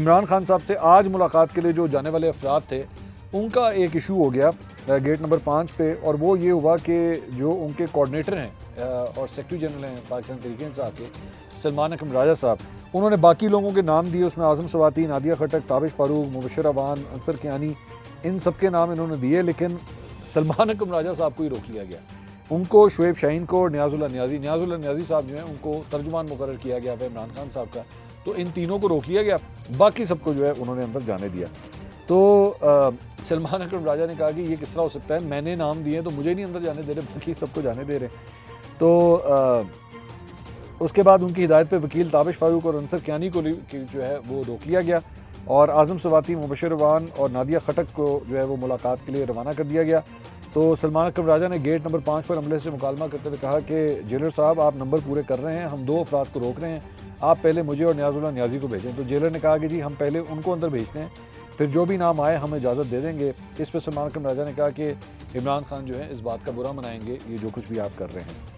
इमरान खान साहब से आज मुलाकात के लिए जो जाने वाले अफराद थे उनका एक इशू हो गया गेट नंबर 5 पे, और वो ये हुआ कि जो उनके कोऑर्डिनेटर हैं और सेक्रेटरी जनरल हैं पाकिस्तान तहरीक इंसाफ के, सलमान अकरम राजा साहब, उन्होंने बाकी लोगों के नाम दिए। उसमें आज़म सवाती, नादिया खटक, ताबिश फारूक, मुबशर अवान, अंसर कियानी, इन सब के नाम इन्होंने दिए, लेकिन सलमान अकरम राजा साहब को ही रोक लिया गया। उनको, शुएब शाहीन को और न्याजुल्लाह न्याजी साहब जो हैं उनको तर्जुमान मुकर्रर किया गया है इमरान खान साहब का, तो इन तीनों को रोक लिया गया, बाकी सबको जो है उन्होंने अंदर जाने दिया। तो सलमान अकरम राजा ने कहा कि ये किस तरह हो सकता है, मैंने नाम दिए तो मुझे नहीं अंदर जाने दे रहे, बाकी सबको जाने दे रहे। तो उसके बाद उनकी हिदायत पे वकील ताबिश फारूक और अंसर कियानी को जो है वो रोक लिया गया, और आज़म सवाती, मुबशर अवान और नादिया खटक को जो है वो मुलाकात के लिए रवाना कर दिया गया। तो सलमान अकरम राजा ने गेट नंबर 5 पर अमले से मुकालमा करते हुए कहा कि जेलर साहब, आप नंबर पूरे कर रहे हैं, हम 2 अफराद को रोक रहे हैं, आप पहले मुझे और न्याजुल्लाह न्याजी को भेजें। तो जेलर ने कहा कि जी हम पहले उनको अंदर भेजते हैं, फिर जो भी नाम आए हम इजाज़त दे देंगे। इस पर सलमान अकरम राजा ने कहा कि इमरान खान जो है इस बात का बुरा मनाएंगे ये जो कुछ भी आप कर रहे हैं।